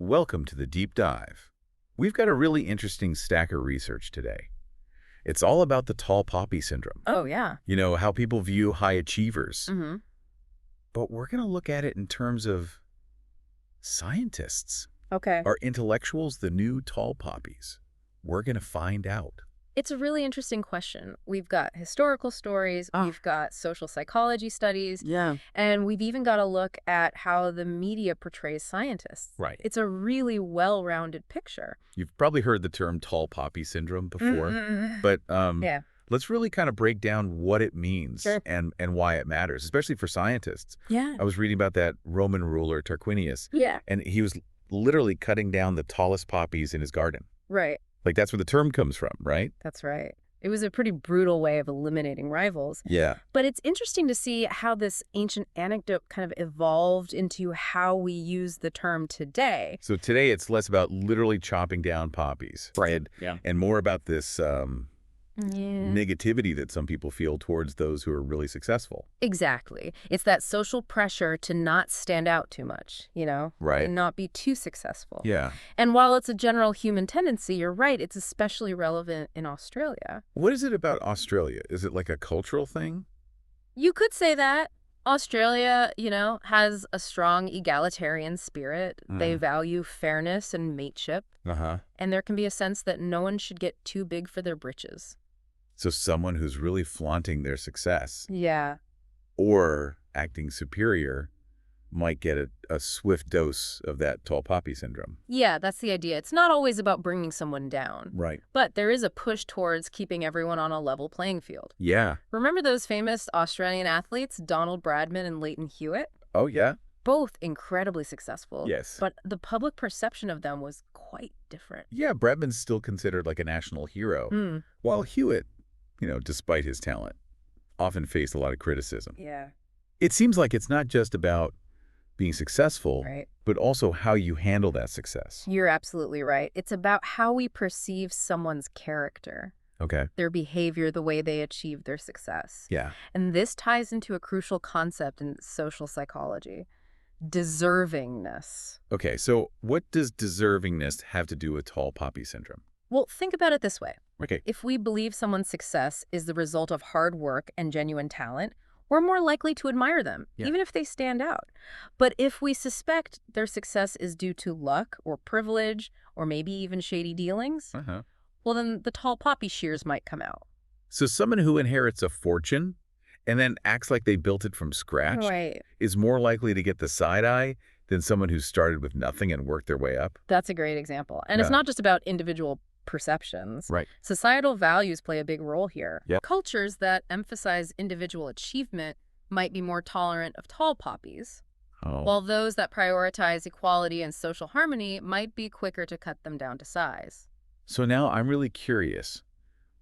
Welcome to the Deep Dive. We've got a really interesting stack of research today. It's all about the tall poppy syndrome. Oh, yeah. You know, how people view high achievers. Mm-hmm. But we're going to look at it in terms of scientists. Okay. Are intellectuals the new tall poppies? We're going to find out. It's a really interesting question. We've got historical stories, we've got social psychology studies, and we've even got a look at how the media portrays scientists. Right. It's a really well-rounded picture. You've probably heard the term tall poppy syndrome before, but Yeah. let's really kind of break down what it means Sure. and why it matters, especially for scientists. Yeah. I was reading about that Roman ruler Tarquinius, Yeah. and he was literally cutting down the tallest poppies in his garden. Right. Like, that's where the term comes from, right? That's right. It was a pretty brutal way of eliminating rivals. Yeah. But it's interesting to see how this ancient anecdote kind of evolved into how we use the term today. So today it's less about literally chopping down poppies, right? And more about this negativity that some people feel towards those who are really successful. Exactly. It's that social pressure to not stand out too much, you know? Right. And not be too successful. Yeah. And while it's a general human tendency, you're right, it's especially relevant in Australia. What is it about Australia? Is it like a cultural thing? You could say that. Australia, you know, has a strong egalitarian spirit. They value fairness and mateship. And there can be a sense that no one should get too big for their britches. So someone who's really flaunting their success Yeah. or acting superior might get a swift dose of that tall poppy syndrome. Yeah, that's the idea. It's not always about bringing someone down. Right. But there is a push towards keeping everyone on a level playing field. Yeah. Remember those famous Australian athletes, Donald Bradman and Leighton Hewitt? Oh, yeah? Both incredibly successful. Yes. But the public perception of them was quite different. Yeah, Bradman's still considered like a national hero, while Hewitt, you know, despite his talent, often faced a lot of criticism. Yeah. It seems like it's not just about being successful, Right. but also how you handle that success. You're absolutely right. It's about how we perceive someone's character, Okay. their behavior, the way they achieve their success. Yeah. And this ties into a crucial concept in social psychology, deservingness. Okay, so what does deservingness have to do with tall poppy syndrome? Well, think about it this way. Okay. If we believe someone's success is the result of hard work and genuine talent, we're more likely to admire them, even if they stand out. But if we suspect their success is due to luck or privilege or maybe even shady dealings, well, then the tall poppy shears might come out. So someone who inherits a fortune and then acts like they built it from scratch Right. is more likely to get the side eye than someone who started with nothing and worked their way up? That's a great example. And it's not just about individual perceptions. Right. Societal values play a big role here. Yep. Cultures that emphasize individual achievement might be more tolerant of tall poppies, while those that prioritize equality and social harmony might be quicker to cut them down to size. So now I'm really curious.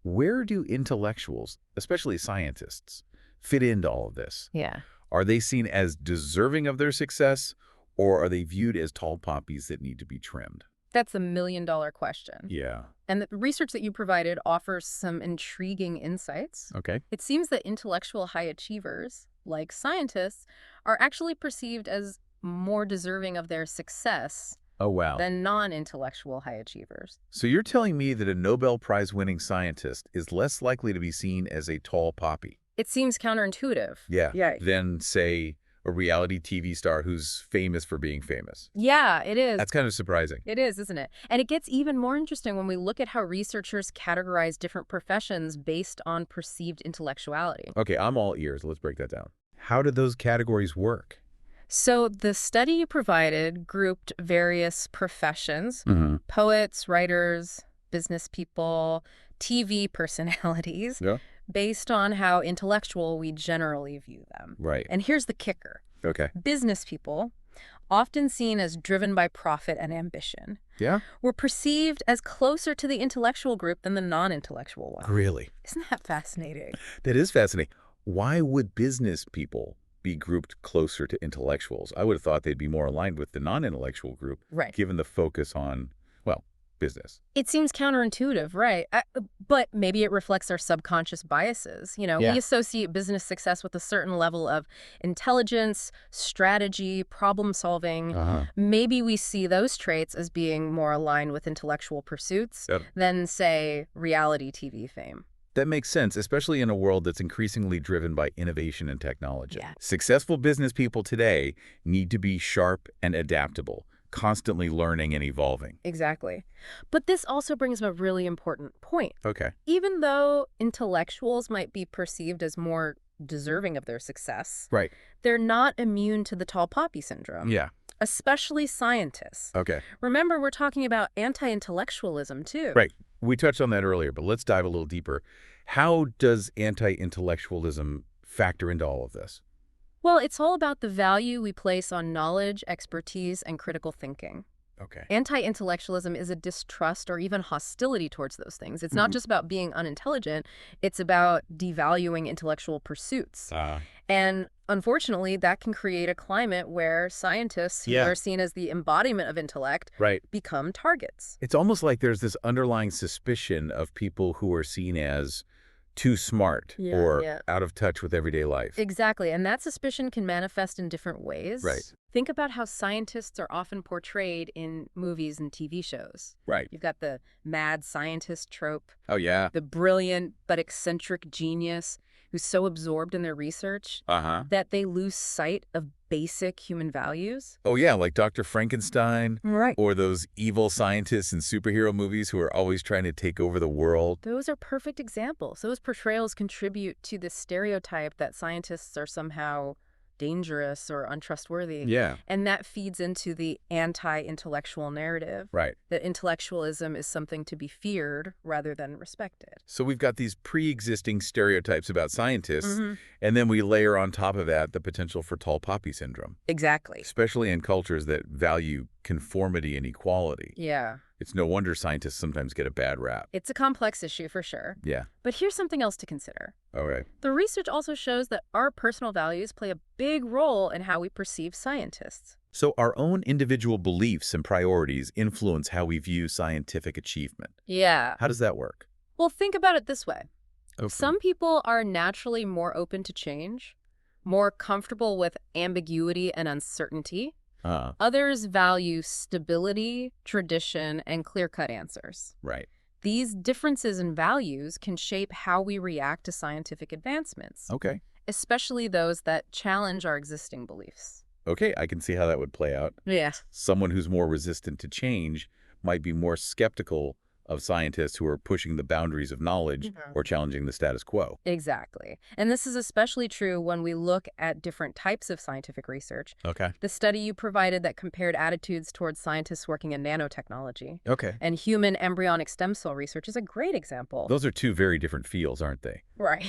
Where do intellectuals, especially scientists, fit into all of this? Yeah. Are they seen as deserving of their success, or are they viewed as tall poppies that need to be trimmed? That's a million-dollar question. Yeah. And the research that you provided offers some intriguing insights. Okay. It seems that intellectual high achievers, like scientists, are actually perceived as more deserving of their success Oh, wow. than non-intellectual high achievers. So you're telling me that a Nobel Prize-winning scientist is less likely to be seen as a tall poppy? It seems counterintuitive. Yeah. Than, say, a reality TV star who's famous for being famous. Yeah, it is. That's kind of surprising. It is, isn't it? And it gets even more interesting when we look at how researchers categorize different professions based on perceived intellectuality. Okay, I'm all ears. Let's break that down. How do those categories work? So the study you provided grouped various professions, poets, writers, business people, TV personalities, based on how intellectual we generally view them. Right. And here's the kicker. Okay. Business people, often seen as driven by profit and ambition, were perceived as closer to the intellectual group than the non-intellectual one. Really? Isn't that fascinating? That is fascinating. Why would business people be grouped closer to intellectuals? I would have thought they'd be more aligned with the non-intellectual group, Right. given the focus on, well, business. It seems counterintuitive, right? But maybe it reflects our subconscious biases. We Yeah. associate business success with a certain level of intelligence, strategy, problem solving. Uh-huh. Maybe we see those traits as being more aligned with intellectual pursuits Yep. than, say, reality TV fame. That makes sense, especially in a world that's increasingly driven by innovation and technology. Yeah. Successful business people today need to be sharp and adaptable, constantly learning and evolving. Exactly. But this also brings up a really important point. Okay. Even though intellectuals might be perceived as more deserving of their success, Right. they're not immune to the tall poppy syndrome. Yeah. Especially scientists. Okay. Remember, we're talking about anti-intellectualism, too. Right. We touched on that earlier, but let's dive a little deeper. How does anti-intellectualism factor into all of this? Well, it's all about the value we place on knowledge, expertise, and critical thinking. Okay. Anti-intellectualism is a distrust or even hostility towards those things. It's not just about being unintelligent. It's about devaluing intellectual pursuits. And unfortunately, that can create a climate where scientists who are seen as the embodiment of intellect become targets. It's almost like there's this underlying suspicion of people who are seen as too smart or out of touch with everyday life. Exactly. And that suspicion can manifest in different ways. Right. Think about how scientists are often portrayed in movies and TV shows. Right. You've got the mad scientist trope, Oh, yeah. the brilliant but eccentric genius who's so absorbed in their research that they lose sight of basic human values. Oh, yeah, like Dr. Frankenstein. Right. Or those evil scientists in superhero movies who are always trying to take over the world. Those are perfect examples. Those portrayals contribute to the stereotype that scientists are somehow dangerous or untrustworthy. Yeah. And that feeds into the anti-intellectual narrative. Right. That intellectualism is something to be feared rather than respected. So we've got these pre-existing stereotypes about scientists, and then we layer on top of that the potential for tall poppy syndrome. Exactly. Especially in cultures that value conformity and equality. Yeah. It's no wonder scientists sometimes get a bad rap. It's a complex issue for sure. Yeah. But here's something else to consider. All right. The research also shows that our personal values play a big role in how we perceive scientists. So our own individual beliefs and priorities influence how we view scientific achievement. Yeah. How does that work? Well, think about it this way. Okay. Some people are naturally more open to change, more comfortable with ambiguity and uncertainty. Others value stability, tradition, and clear-cut answers. Right. These differences in values can shape how we react to scientific advancements. Okay. Especially those that challenge our existing beliefs. Okay, I can see how that would play out. Yeah. Someone who's more resistant to change might be more skeptical of scientists who are pushing the boundaries of knowledge or challenging the status quo. Exactly. And this is especially true when we look at different types of scientific research. Okay. The study you provided that compared attitudes towards scientists working in nanotechnology Okay. and human embryonic stem cell research is a great example. Those are two very different fields, aren't they? Right.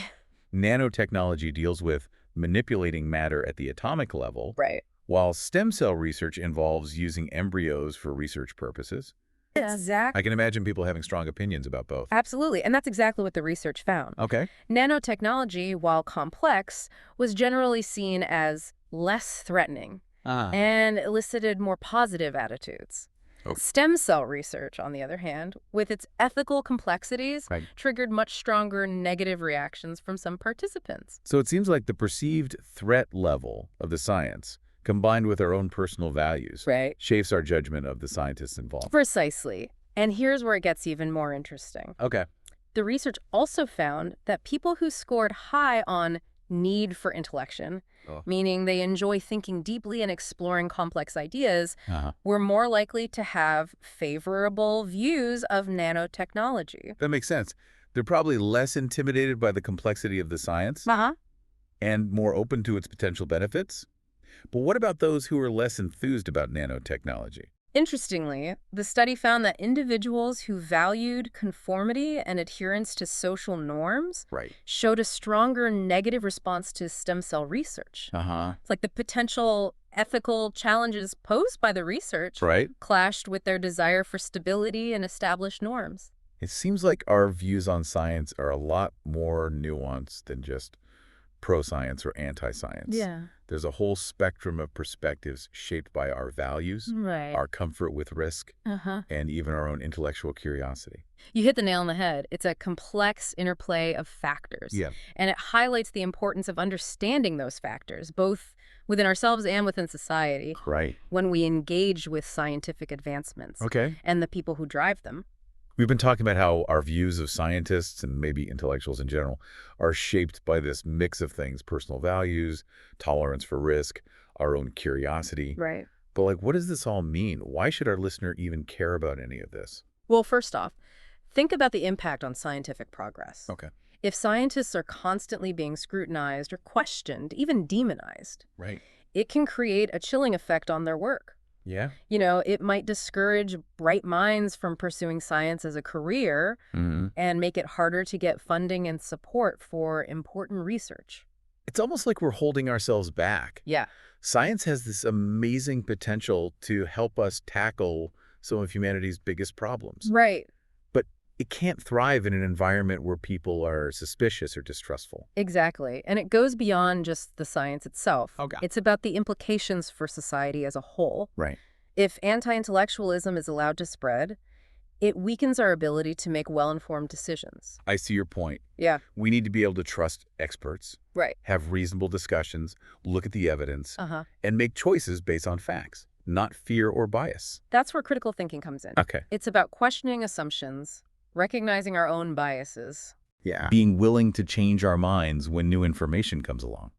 Nanotechnology deals with manipulating matter at the atomic level, Right. while stem cell research involves using embryos for research purposes. Exactly. I can imagine people having strong opinions about both. Absolutely. And that's exactly what the research found. Okay. Nanotechnology, while complex, was generally seen as less threatening and elicited more positive attitudes. Okay. Stem cell research, on the other hand, with its ethical complexities, triggered much stronger negative reactions from some participants. So it seems like the perceived threat level of the science, combined with our own personal values, shapes our judgment of the scientists involved. Precisely. And here's where it gets even more interesting. Okay. The research also found that people who scored high on need for intellection, meaning they enjoy thinking deeply and exploring complex ideas, were more likely to have favorable views of nanotechnology. That makes sense. They're probably less intimidated by the complexity of the science and more open to its potential benefits. But what about those who are less enthused about nanotechnology? Interestingly, the study found that individuals who valued conformity and adherence to social norms showed a stronger negative response to stem cell research. It's like the potential ethical challenges posed by the research clashed with their desire for stability and established norms. It seems like our views on science are a lot more nuanced than just pro-science or anti-science. Yeah. There's a whole spectrum of perspectives shaped by our values, Right. our comfort with risk, and even our own intellectual curiosity. You hit the nail on the head. It's a complex interplay of factors. Yeah. And it highlights the importance of understanding those factors, both within ourselves and within society, Right. when we engage with scientific advancements Okay. and the people who drive them. We've been talking about how our views of scientists and maybe intellectuals in general are shaped by this mix of things: personal values, tolerance for risk, our own curiosity. Right. But like, what does this all mean? Why should our listener even care about any of this? Well, first off, think about the impact on scientific progress. Okay. If scientists are constantly being scrutinized or questioned, even demonized, Right. it can create a chilling effect on their work. Yeah. It might discourage bright minds from pursuing science as a career and make it harder to get funding and support for important research. It's almost like we're holding ourselves back. Yeah. Science has this amazing potential to help us tackle some of humanity's biggest problems. Right. But it can't thrive in an environment where people are suspicious or distrustful. Exactly. And it goes beyond just the science itself. Okay. It's about the implications for society as a whole. Right. If anti-intellectualism is allowed to spread, it weakens our ability to make well-informed decisions. I see your point. Yeah. We need to be able to trust experts, Right. have reasonable discussions, look at the evidence, and make choices based on facts, not fear or bias. That's where critical thinking comes in. Okay. It's about questioning assumptions, recognizing our own biases. Yeah. Being willing to change our minds when new information comes along.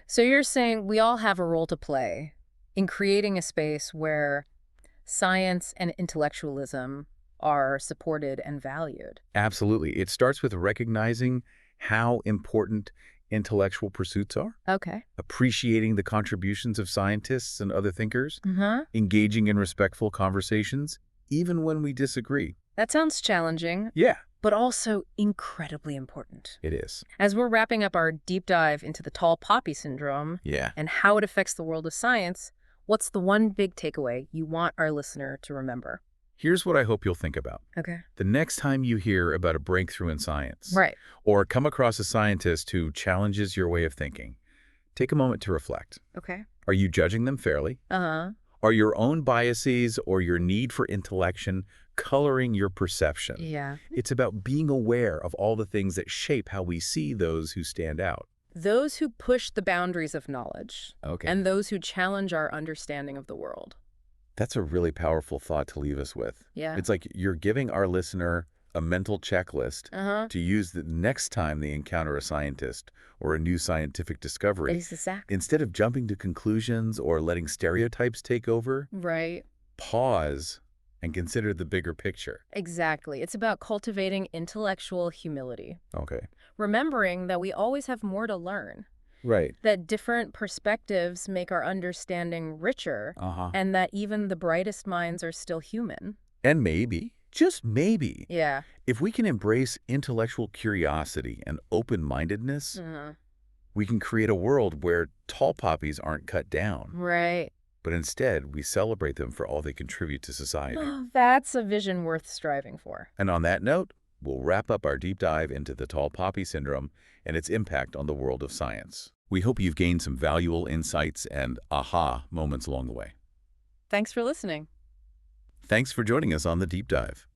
So you're saying we all have a role to play in creating a space where science and intellectualism are supported and valued. Absolutely. It starts with recognizing how important intellectual pursuits are, Okay. appreciating the contributions of scientists and other thinkers, engaging in respectful conversations, even when we disagree. That sounds challenging, Yeah, but also incredibly important. it is. As we're wrapping up our deep dive into the tall poppy syndrome Yeah. and how it affects the world of science, what's the one big takeaway you want our listener to remember? Here's what I hope you'll think about. Okay. The next time you hear about a breakthrough in science, Right. or come across a scientist who challenges your way of thinking, take a moment to reflect. Okay. Are you judging them fairly? Are your own biases or your need for intellection coloring your perception? Yeah. It's about being aware of all the things that shape how we see those who stand out. Those who push the boundaries of knowledge. Okay. And those who challenge our understanding of the world. That's a really powerful thought to leave us with. Yeah. It's like you're giving our listener a mental checklist to use the next time they encounter a scientist or a new scientific discovery. Exactly. Instead of jumping to conclusions or letting stereotypes take over, Right. pause and consider the bigger picture. Exactly. It's about cultivating intellectual humility. Okay. Remembering that we always have more to learn. Right. That different perspectives make our understanding richer. And that even the brightest minds are still human. And maybe, just maybe, Yeah. if we can embrace intellectual curiosity and open-mindedness, we can create a world where tall poppies aren't cut down, Right. but instead we celebrate them for all they contribute to society. That's a vision worth striving for. And on that note, we'll wrap up our deep dive into the tall poppy syndrome and its impact on the world of science. We hope you've gained some valuable insights and aha moments along the way. Thanks for listening. Thanks for joining us on the deep dive.